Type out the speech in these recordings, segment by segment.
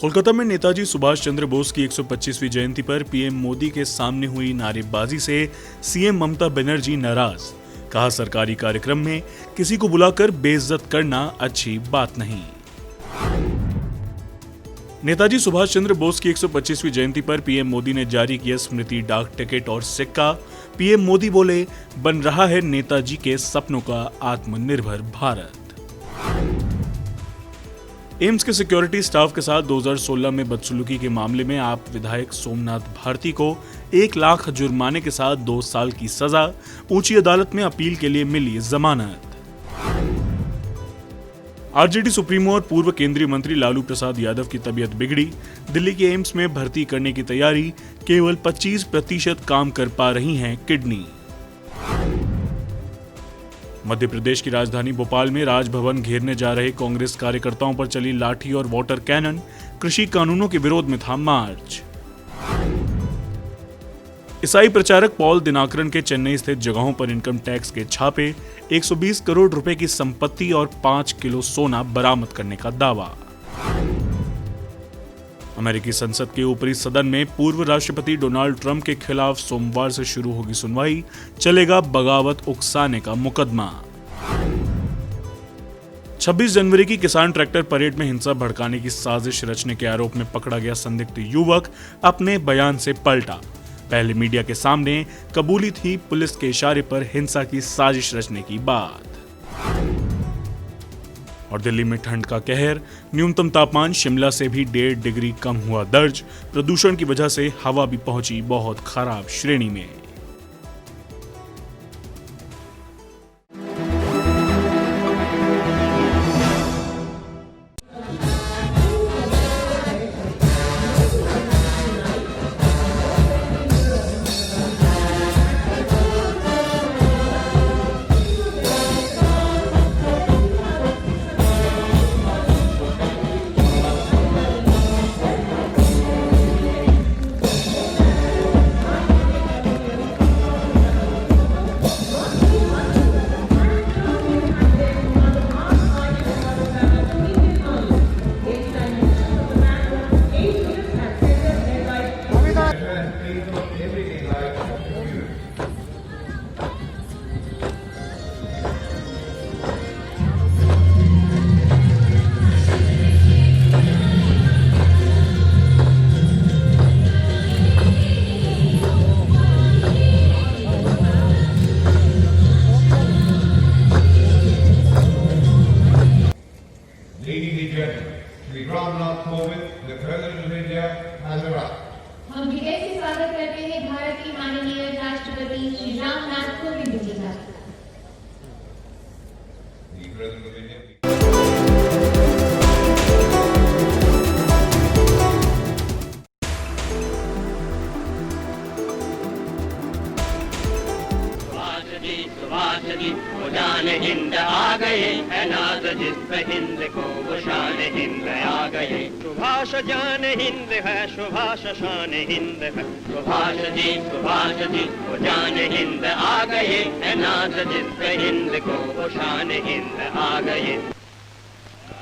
कोलकाता में नेताजी सुभाष चंद्र बोस की 125वीं जयंती पर पीएम मोदी के सामने हुई नारेबाजी से सीएम ममता बनर्जी नाराज। कहा, सरकारी कार्यक्रम में किसी को बुलाकर बेइज्जत करना अच्छी बात नहीं। नेताजी सुभाष चंद्र बोस की 125वीं जयंती पर पीएम मोदी ने जारी किया स्मृति डाक टिकट और सिक्का। पीएम मोदी बोले, बन रहा है नेताजी के सपनों का आत्मनिर्भर भारत। एम्स के सिक्योरिटी स्टाफ के साथ 2016 में बदसलूकी के मामले में आप विधायक सोमनाथ भारती को 1 लाख जुर्माने के साथ 2 साल की सजा। ऊंची अदालत में अपील के लिए मिली जमानत। आरजेडी सुप्रीमो और पूर्व केंद्रीय मंत्री लालू प्रसाद यादव की तबीयत बिगड़ी। दिल्ली के एम्स में भर्ती करने की तैयारी। केवल 25% काम कर पा रही हैं किडनी। मध्य प्रदेश की राजधानी भोपाल में राजभवन घेरने जा रहे कांग्रेस कार्यकर्ताओं पर चली लाठी और वाटर कैनन। कृषि कानूनों के विरोध में था मार्च। ईसाई प्रचारक पॉल दिनाकरन के चेन्नई स्थित जगहों पर इनकम टैक्स के छापे। 120 करोड़ रुपए की संपत्ति और 5 किलो सोना बरामद करने का दावा। अमेरिकी संसद के ऊपरी सदन में पूर्व राष्ट्रपति डोनाल्ड ट्रंप के खिलाफ सोमवार से शुरू होगी सुनवाई। चलेगा बगावत उकसाने का मुकदमा। 26 जनवरी की किसान ट्रैक्टर परेड में हिंसा भड़काने की साजिश रचने के आरोप में पकड़ा गया संदिग्ध युवक अपने बयान से पलटा। पहले मीडिया के सामने कबूली थी पुलिस के इशारे पर हिंसा की साजिश रचने की बात। और दिल्ली में ठंड का कहर। न्यूनतम तापमान शिमला से भी 1.5 डिग्री कम हुआ दर्ज। प्रदूषण की वजह से हवा भी पहुंची बहुत खराब श्रेणी में। हम विजय से स्वागत करते हैं भारत के माननीय राष्ट्रपति श्री रामनाथ कोविंद जी का। सुभाष जी वो जान हिंद आ गए है नाज जिस पे हिंद को वो शान हिंद आ गए। सुभाष जान हिंद है सुभाष शान हिंद है। सुभाष जी वो जान हिंद आ गए है नाज जिस पे हिंद को वो शान हिंद आ गए।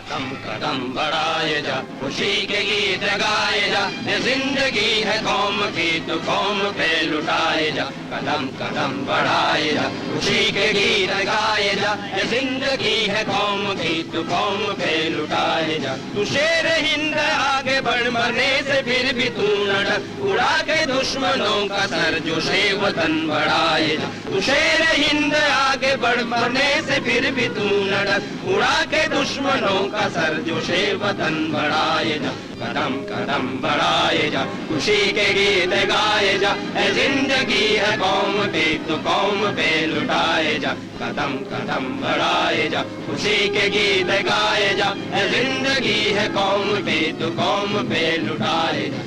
कदम कदम बढ़ाए जा खुशी के गीत गाए जा। ये जिंदगी है कौम की तो कौम पे लुटाए जा। कदम कदम बढ़ाए जा खुशी के गीत गाए जा। ये जिंदगी है कौम की तो कौम पे लुटाए जा। तू शेर हिंद आगे बढ़ मरने से फिर भी तू न डर। उड़ा के दुश्मनों का सर जो शे वतन बढ़ाए जा। तू शेर हिंद आगे बढ़ मरने से फिर भी तू न डर। उड़ा के दुश्मनों का सर जो शे वतन बढ़ाए जा। कदम कदम बढ़ाए जा खुशी के गीत गाए जा। जिंदगी है कौम पे तो कौम पे लुटाए जा। कदम कदम बढ़ाए जा खुशी के गीत गाए जा। जिंदगी है कौम पे तो कौम पे लुटाए जा।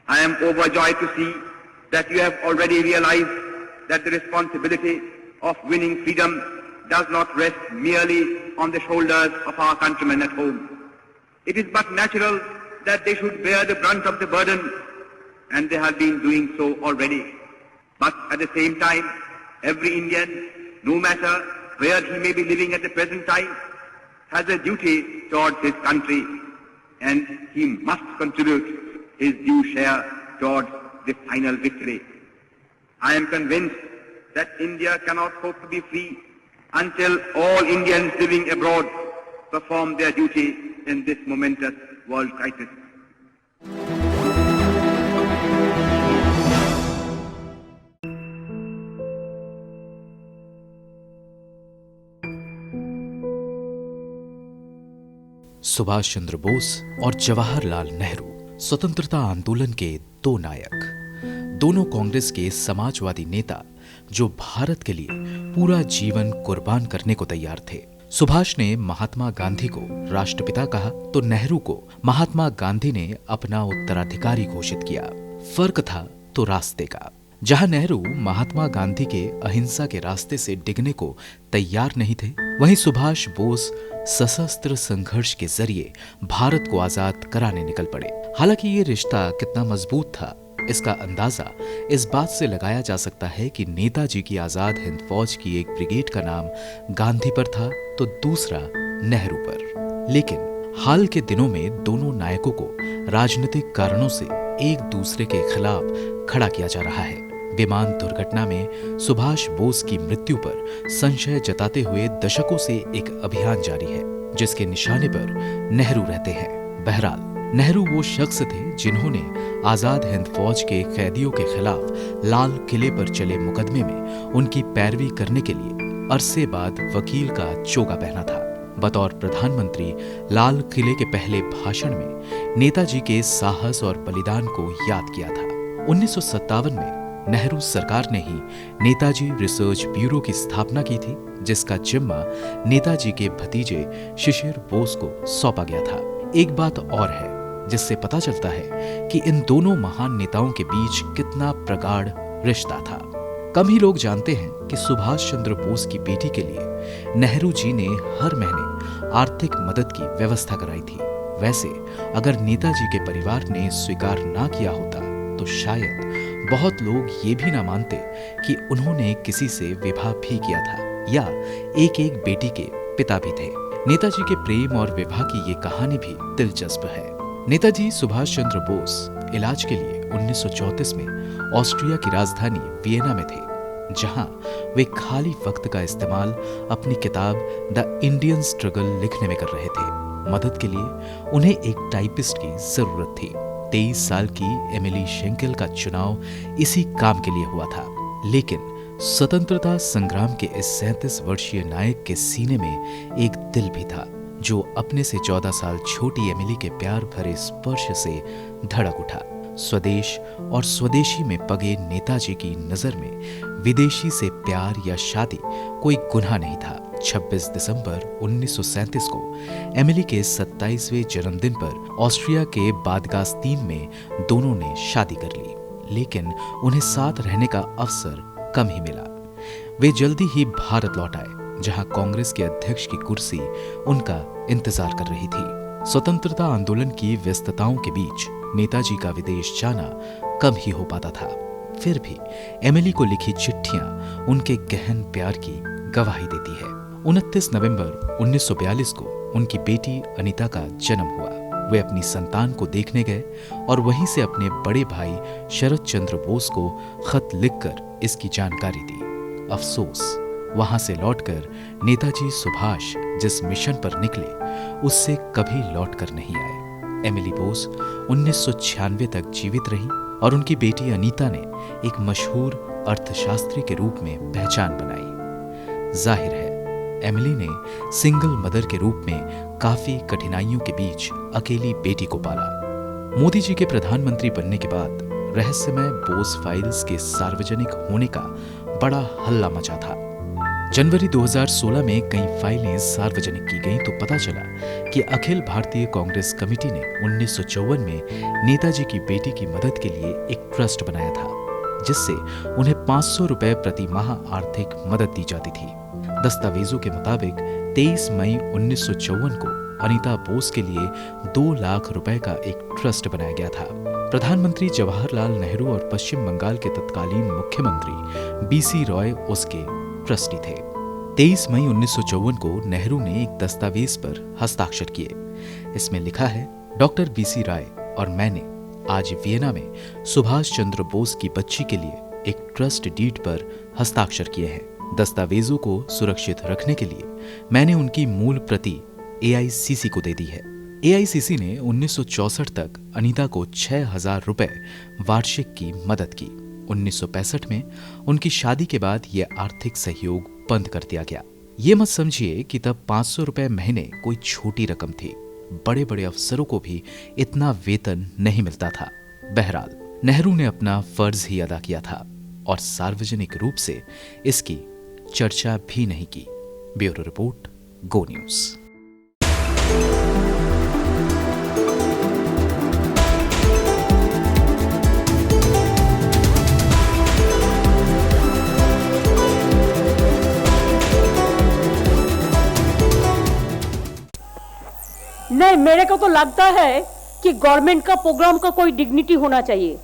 I am overjoyed to see that you have already realized that the responsibility of winning freedom does not rest merely on the shoulders of our countrymen at home. It is but natural that they should bear the brunt of the burden, and they have been doing so already. But at the same time, every Indian, no matter where he may be living at the present time, has a duty towards his country, and he must contribute his due share towards the final victory. I am convinced that India cannot hope to be free until all Indians living abroad perform their duty in this momentous world crisis. Subhash Chandra Bose और जवाहरलाल नेहरू स्वतंत्रता आंदोलन के दो नायक, दोनों कांग्रेस के समाजवादी नेता जो भारत के लिए पूरा जीवन कुर्बान करने को तैयार थे। सुभाष ने महात्मा गांधी को राष्ट्रपिता कहा तो नेहरू को महात्मा गांधी ने अपना उत्तराधिकारी घोषित किया। फर्क था तो रास्ते का। जहां नेहरू महात्मा गांधी के अहिंसा के रास्ते से डिगने को तैयार नहीं थे, वहीं सुभाष बोस सशस्त्र संघर्ष के जरिए भारत को आजाद कराने निकल पड़े। हालांकि ये रिश्ता कितना मजबूत था, इसका अंदाजा इस बात से लगाया जा सकता है कि नेताजी की आजाद हिंद फौज की एक ब्रिगेड का नाम गांधी पर था तो दूसरा नेहरू पर। लेकिन हाल के दिनों में दोनों नायकों को राजनीतिक कारणों से एक दूसरे के खिलाफ खड़ा किया जा रहा है। विमान दुर्घटना में सुभाष बोस की मृत्यु पर संशय जताते हुए दशकों से एक अभियान जारी है, जिसके निशाने पर नेहरू रहते हैं। बहरहाल नेहरू वो शख्स थे जिन्होंने आजाद हिंद फौज के कैदियों के खिलाफ लाल किले पर चले मुकदमे में उनकी पैरवी करने के लिए अरसे बाद वकील का चोगा पहना था। बतौर प्रधानमंत्री लाल किले के पहले भाषण में नेताजी के साहस और बलिदान को याद किया था। 1957 में नेहरू सरकार ने ही नेताजी रिसर्च ब्यूरो की स्थापना की थी, जिसका जिम्मा नेताजी के भतीजे शिशिर बोस को सौंपा गया था। एक बात और है जिससे पता चलता है कि इन दोनों महान नेताओं के बीच कितना प्रगाढ़ रिश्ता था। कम ही लोग जानते हैं कि सुभाष चंद्र बोस की बेटी के लिए नेहरू जी ने हर महीने आर्थिक मदद की व्यवस्था कराई थी। वैसे अगर नेताजी के परिवार ने स्वीकार ना किया होता तो शायद बहुत लोग ये भी ना मानते कि उन्होंने किसी से विवाह भी किया था या एक एक बेटी के पिता भी थे। नेताजी के प्रेम और विवाह की ये कहानी भी दिलचस्प है। नेताजी सुभाष चंद्र बोस इलाज के लिए 1934 में ऑस्ट्रिया की राजधानी वियना में थे, जहां वे खाली वक्त का इस्तेमाल अपनी किताब द इंडियन स्ट्रगल लिखने में कर रहे थे। मदद के लिए उन्हें एक टाइपिस्ट की जरूरत थी। 23 साल की एमिली शेंकेल का चुनाव इसी काम के लिए हुआ था। लेकिन स्वतंत्रता संग्राम के इस 37 वर्षीय नायक के सीने में एक दिल भी था, जो अपने से 14 साल छोटी एमिली के प्यार भरे स्पर्श से धड़क उठा। स्वदेश और स्वदेशी में पगे नेताजी की नजर में विदेशी से प्यार या शादी कोई गुनाह नहीं था। 26 दिसंबर 1937 को एमिली के 27वें जन्मदिन पर ऑस्ट्रिया के बादगास्तीन में दोनों ने शादी कर ली, लेकिन उन्हें साथ रहने का अवसर कम ही मिला। वे जल्दी ही भारत लौट आए, जहां कांग्रेस के अध्यक्ष की कुर्सी उनका इंतजार कर रही थी। स्वतंत्रता आंदोलन की व्यस्तताओं के बीच नेताजी का विदेश जाना कम ही हो पाता था। फिर भी एमिली को लिखी चिट्ठियां उनके गहन प्यार की गवाही देती है। 29 नवंबर 1942 को उनकी बेटी अनीता का जन्म हुआ। वे अपनी संतान को देखने गए और वहीं से अपने बड़े भाई शरद चंद्र बोस को खत लिखकर इसकी जानकारी दी। अफसोस, वहां से लौटकर नेताजी सुभाष जिस मिशन पर निकले उससे कभी लौटकर नहीं आए। एमिली बोस 1996 तक जीवित रही और उनकी बेटी अनीता ने एक मशहूर अर्थशास्त्री के रूप में पहचान बनाई। जाहिर है एमिली ने सिंगल मदर के रूप में काफी कठिनाइयों के बीच अकेली बेटी को पाला। मोदी जी के प्रधानमंत्री बनने के बाद रहस्यमय बोस फाइल्स के सार्वजनिक होने का बड़ा हल्ला मचा था। जनवरी 2016 में कई फाइलें सार्वजनिक की गईं तो पता चला कि अखिल भारतीय कांग्रेस कमेटी ने 1954 में नेताजी की बेटी की मदद के लिए एक ट्रस्ट बनाया था, जिससे उन्हें 500 रुपए प्रति माह आर्थिक मदद दी जाती थी। दस्तावेजों के मुताबिक 23 मई 1954 को अनीता बोस के लिए 2 लाख रुपए का एक ट्रस्ट बनाया गया था। प्रधानमंत्री जवाहरलाल नेहरू और पश्चिम बंगाल के तत्कालीन मुख्यमंत्री बीसी रॉय उसके ट्रस्टी थे। 23 मई 1954 को नेहरू ने एक दस्तावेज पर हस्ताक्षर किए। इसमें लिखा है, डॉक्टर बीसी राय और मैंने आज वियना में सुभाष चंद्र बोस की बच्ची के लिए एक ट्रस्ट डीड पर हस्ताक्षर किए हैं। दस्तावेजों को सुरक्षित रखने के लिए मैंने उनकी मूल प्रति एआईसीसी को दे दी है। एआईसीसी ने 1964 तक अनीता को 6,000 रुपए वार्षिक की मदद की। 1965 में उनकी शादी के बाद यह आर्थिक सहयोग बंद कर दिया गया। ये मत समझिए कि तब 500 रुपए महीने कोई छोटी रकम थी। बड़े बड़े अफसरों को भी इतना वेतन नहीं मिलता था। बहरहाल नेहरू ने अपना फर्ज ही अदा किया था और सार्वजनिक रूप से इसकी चर्चा भी नहीं की। ब्यूरो रिपोर्ट, गो न्यूज। नहीं, मेरे को तो लगता है कि गवर्नमेंट का प्रोग्राम का कोई डिग्निटी होना चाहिए।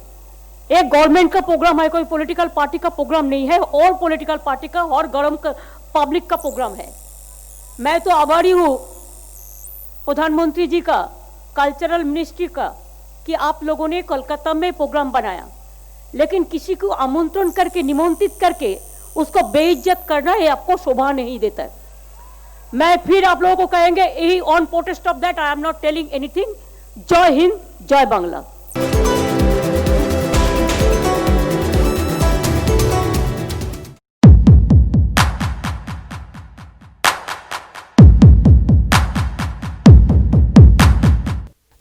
एक गवर्नमेंट का प्रोग्राम है, कोई पॉलिटिकल पार्टी का प्रोग्राम नहीं है, और पॉलिटिकल पार्टी का और गरम पब्लिक का प्रोग्राम है। मैं तो आभारी हूँ प्रधानमंत्री जी का, कल्चरल मिनिस्ट्री का, कि आप लोगों ने कोलकाता में प्रोग्राम बनाया, लेकिन किसी को आमंत्रण करके, निमंत्रित करके उसको बेइज्जत करना ये आपको शोभा नहीं देता है। मैं फिर आप लोगों को कहेंगे, यही on protest of that I am not telling anything. जय हिंद, जय बांग्ला।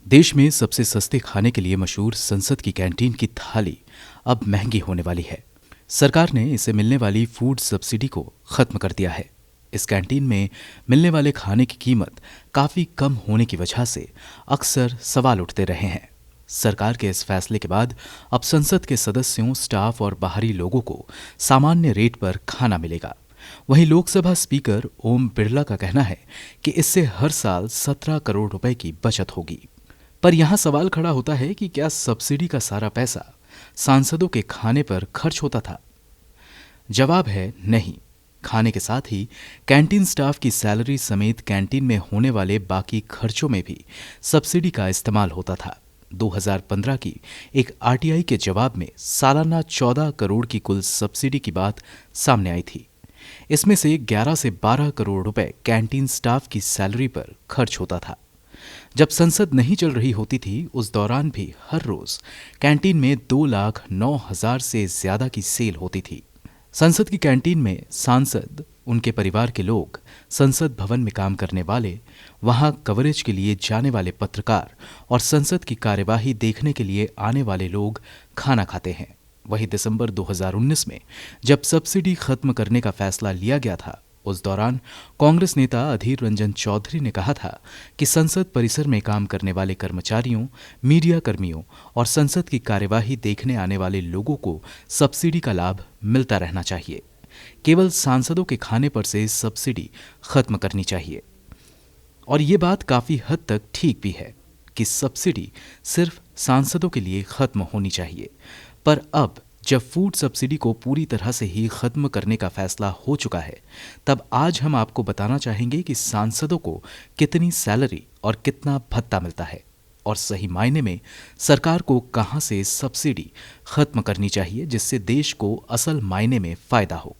देश में सबसे सस्ते खाने के लिए मशहूर संसद की कैंटीन की थाली अब महंगी होने वाली है। सरकार ने इसे मिलने वाली फूड सब्सिडी को खत्म कर दिया है। इस कैंटीन में मिलने वाले खाने की कीमत काफी कम होने की वजह से अक्सर सवाल उठते रहे हैं। सरकार के इस फैसले के बाद अब संसद के सदस्यों, स्टाफ और बाहरी लोगों को सामान्य रेट पर खाना मिलेगा। वहीं लोकसभा स्पीकर ओम बिरला का कहना है कि इससे हर साल 17 करोड़ रुपए की बचत होगी। पर यहां सवाल खड़ा होता है कि क्या सब्सिडी का सारा पैसा सांसदों के खाने पर खर्च होता था? जवाब है नहीं। खाने के साथ ही कैंटीन स्टाफ की सैलरी समेत कैंटीन में होने वाले बाकी खर्चों में भी सब्सिडी का इस्तेमाल होता था। 2015 की एक आरटीआई के जवाब में सालाना 14 करोड़ की कुल सब्सिडी की बात सामने आई थी। इसमें से 11 से 12 करोड़ रुपए कैंटीन स्टाफ की सैलरी पर खर्च होता था। जब संसद नहीं चल रही होती थी, उस दौरान भी हर रोज कैंटीन में 2,09,000 से ज्यादा की सेल होती थी। संसद की कैंटीन में सांसद, उनके परिवार के लोग, संसद भवन में काम करने वाले, वहां कवरेज के लिए जाने वाले पत्रकार और संसद की कार्यवाही देखने के लिए आने वाले लोग खाना खाते हैं। वहीं दिसंबर 2019 में जब सब्सिडी खत्म करने का फैसला लिया गया था, उस दौरान कांग्रेस नेता अधीर रंजन चौधरी ने कहा था कि संसद परिसर में काम करने वाले कर्मचारियों, मीडिया कर्मियों और संसद की कार्यवाही देखने आने वाले लोगों को सब्सिडी का लाभ मिलता रहना चाहिए। केवल सांसदों के खाने पर से सब्सिडी खत्म करनी चाहिए। और ये बात काफी हद तक ठीक भी है कि सब्सिडी सिर्फ सांसदों के लिए खत्म होनी चाहिए। पर अब जब फूड सब्सिडी को पूरी तरह से ही खत्म करने का फैसला हो चुका है, तब आज हम आपको बताना चाहेंगे कि सांसदों को कितनी सैलरी और कितना भत्ता मिलता है और सही मायने में सरकार को कहां से सब्सिडी खत्म करनी चाहिए, जिससे देश को असल मायने में फायदा हो।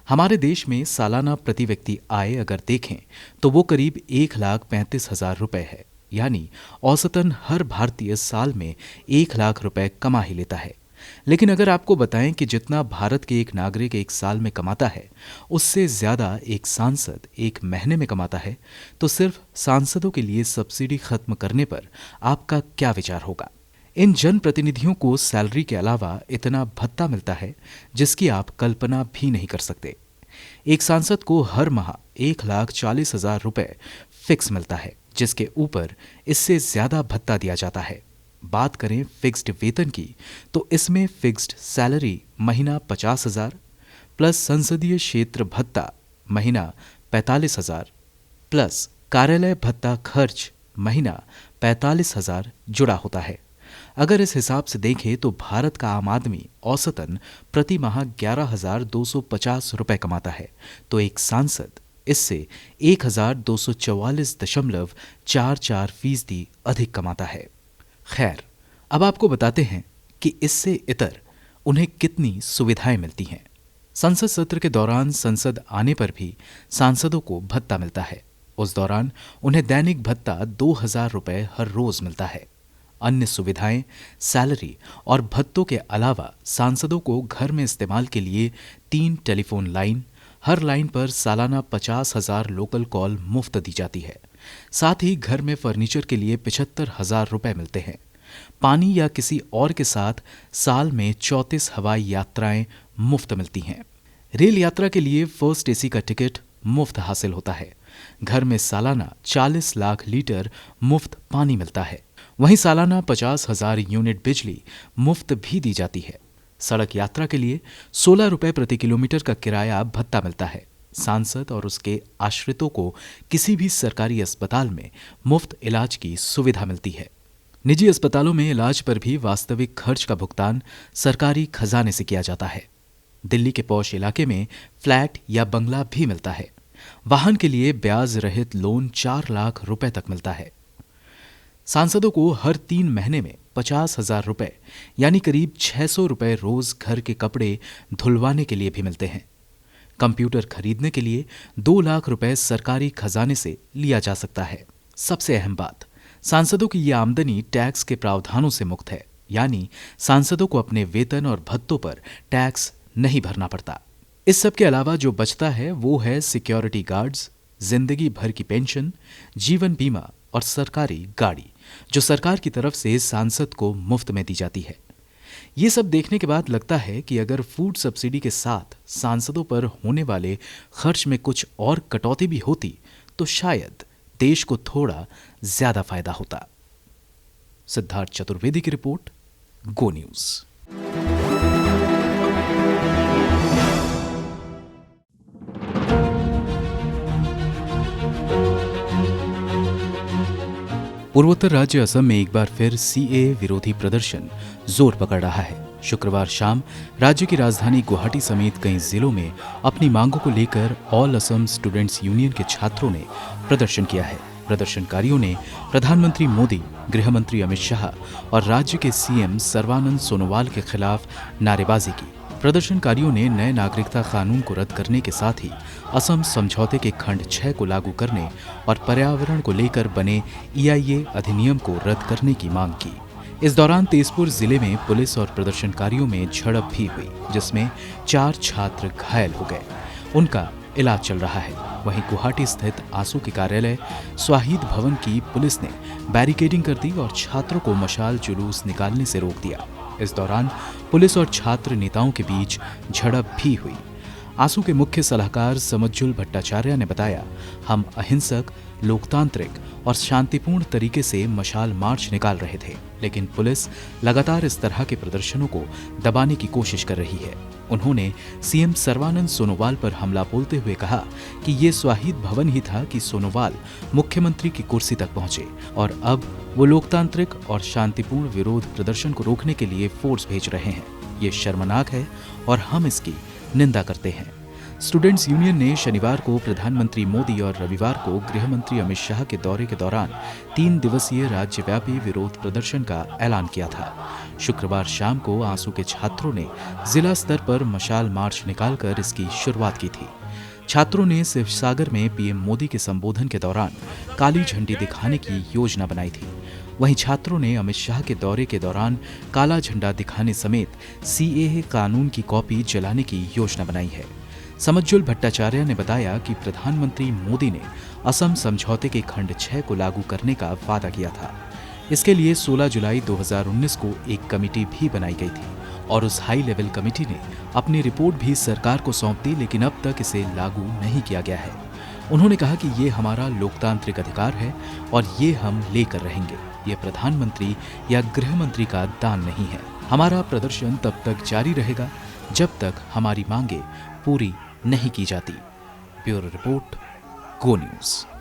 हमारे देश में सालाना प्रति व्यक्ति आय अगर देखें तो वो करीब 1,35,000 रुपए है। यानी औसतन हर भारतीय साल में 1 लाख रुपए कमा ही लेता है। लेकिन अगर आपको बताएं कि जितना भारत के एक नागरिक एक साल में कमाता है, उससे ज्यादा एक सांसद एक महीने में कमाता है, तो सिर्फ सांसदों के लिए सब्सिडी खत्म करने पर आपका क्या विचार होगा? इन जनप्रतिनिधियों को सैलरी के अलावा इतना भत्ता मिलता है जिसकी आप कल्पना भी नहीं कर सकते। एक सांसद को हर माह 1,40,000 रुपए फिक्स मिलता है, जिसके ऊपर इससे ज्यादा भत्ता दिया जाता है। बात करें फिक्स्ड वेतन की तो इसमें फिक्स्ड सैलरी महीना 50,000 प्लस संसदीय क्षेत्र भत्ता महीना 45,000 प्लस कार्यालय भत्ता खर्च महीना 45,000 जुड़ा होता है। अगर इस हिसाब से देखें तो भारत का आम आदमी औसतन प्रति माह 11,250 रुपए कमाता है, तो एक सांसद इससे 1,244.44% अधिक कमाता है। खैर, अब आपको बताते हैं कि इससे इतर उन्हें कितनी सुविधाएं मिलती हैं। संसद सत्र के दौरान संसद आने पर भी सांसदों को भत्ता मिलता है। उस दौरान उन्हें दैनिक भत्ता 2,000 रुपए हर रोज मिलता है। अन्य सुविधाएं, सैलरी और भत्तों के अलावा सांसदों को घर में इस्तेमाल के लिए 3 टेलीफोन लाइन, हर लाइन पर सालाना 50,000 लोकल कॉल मुफ्त दी जाती है। साथ ही घर में फर्नीचर के लिए 75,000 रुपए मिलते हैं। पानी या किसी और के साथ साल में 34 हवाई यात्राएं मुफ्त मिलती हैं। रेल यात्रा के लिए फर्स्ट एसी का टिकट मुफ्त हासिल होता है। घर में सालाना 40 लाख लीटर मुफ्त पानी मिलता है। वहीं सालाना 50,000 यूनिट बिजली मुफ्त भी दी जाती है। सड़क यात्रा के लिए 16 रुपए प्रति किलोमीटर का किराया भत्ता मिलता है। सांसद और उसके आश्रितों को किसी भी सरकारी अस्पताल में मुफ्त इलाज की सुविधा मिलती है। निजी अस्पतालों में इलाज पर भी वास्तविक खर्च का भुगतान सरकारी खजाने से किया जाता है। दिल्ली के पौष इलाके में फ्लैट या बंगला भी मिलता है। वाहन के लिए ब्याज रहित लोन 4 लाख रुपए तक मिलता है। सांसदों को हर 3 महीने में 50,000 रुपए यानी करीब 600 रुपए रोज घर के कपड़े धुलवाने के लिए भी मिलते हैं। कंप्यूटर खरीदने के लिए 2 लाख रुपए सरकारी खजाने से लिया जा सकता है। सबसे अहम बात, सांसदों की यह आमदनी टैक्स के प्रावधानों से मुक्त है, यानी सांसदों को अपने वेतन और भत्तों पर टैक्स नहीं भरना पड़ता। इस सब के अलावा जो बचता है वो है सिक्योरिटी गार्ड्स, जिंदगी भर की पेंशन, जीवन बीमा और सरकारी गाड़ी, जो सरकार की तरफ से सांसद को मुफ्त में दी जाती है। ये सब देखने के बाद लगता है कि अगर फूड सब्सिडी के साथ सांसदों पर होने वाले खर्च में कुछ और कटौती भी होती तो शायद देश को थोड़ा ज्यादा फायदा होता। सिद्धार्थ चतुर्वेदी की रिपोर्ट, गो न्यूज। पूर्वोत्तर राज्य असम में एक बार फिर सीए विरोधी प्रदर्शन जोर पकड़ रहा है। शुक्रवार शाम राज्य की राजधानी गुवाहाटी समेत कई जिलों में अपनी मांगों को लेकर ऑल असम स्टूडेंट्स यूनियन के छात्रों ने प्रदर्शन किया है। प्रदर्शनकारियों ने प्रधानमंत्री मोदी, गृह मंत्री अमित शाह और राज्य के सीएम सर्बानंद सोनोवाल के खिलाफ नारेबाजी की। प्रदर्शनकारियों ने नए नागरिकता कानून को रद्द करने के साथ ही असम समझौते के खंड 6 को लागू करने और पर्यावरण को लेकर बने EIA अधिनियम को रद्द करने की मांग की। इस दौरान तेजपुर जिले में पुलिस और प्रदर्शनकारियों में झड़प भी हुई, जिसमें 4 छात्र घायल हो गए। उनका इलाज चल रहा है। वहीं गुवाहाटी स्थित आसू के कार्यालय स्वाहिद भवन की पुलिस ने बैरिकेडिंग कर दी और छात्रों को मशाल जुलूस निकालने से रोक दिया। इस दौरान पुलिस और छात्र नेताओं के बीच झड़प भी हुई। आसू के मुख्य सलाहकार समज्जुल भट्टाचार्य ने बताया, हम अहिंसक, लोकतांत्रिक और शांतिपूर्ण तरीके से मशाल मार्च निकाल रहे थे, लेकिन पुलिस लगातार इस तरह के प्रदर्शनों को दबाने की कोशिश कर रही है। उन्होंने सीएम सर्बानंद सोनोवाल पर हमला बोलते हुए कहा कि ये स्वाहिद भवन ही था कि सोनोवाल मुख्यमंत्री की कुर्सी तक पहुंचे और अब वो लोकतांत्रिक और शांतिपूर्ण विरोध प्रदर्शन को रोकने के लिए फोर्स भेज रहे हैं। ये शर्मनाक है और हम इसकी निंदा करते हैं। स्टूडेंट्स यूनियन ने शनिवार को प्रधानमंत्री मोदी और रविवार को गृह मंत्री अमित शाह के दौरे के दौरान 3 दिवसीय राज्यव्यापी विरोध प्रदर्शन का ऐलान किया था। शुक्रवार शाम को आंसू के छात्रों ने जिला स्तर पर मशाल मार्च निकालकर इसकी शुरुआत की थी। छात्रों ने शिवसागर में पीएम मोदी के संबोधन के दौरान काली झंडी दिखाने की योजना बनाई थी। वहीं छात्रों ने अमित शाह के दौरे के दौरान काला झंडा दिखाने समेत CAA कानून की कॉपी जलाने की योजना बनाई है। समज्जुल भट्टाचार्य ने बताया कि प्रधानमंत्री मोदी ने असम समझौते के खंड 6 को लागू करने का वादा किया था। इसके लिए 16 जुलाई 2019 को एक कमेटी भी बनाई गई थी और उस हाई लेवल कमेटी ने अपनी रिपोर्ट भी सरकार को सौंप दी, लेकिन अब तक इसे लागू नहीं किया गया है। उन्होंने कहा कि ये हमारा लोकतांत्रिक अधिकार है और ये हम लेकर रहेंगे। ये प्रधानमंत्री या गृह मंत्री का दान नहीं है। हमारा प्रदर्शन तब तक जारी रहेगा जब तक हमारी मांगे पूरी नहीं की जाती। ब्यूरो रिपोर्ट, गो न्यूज़।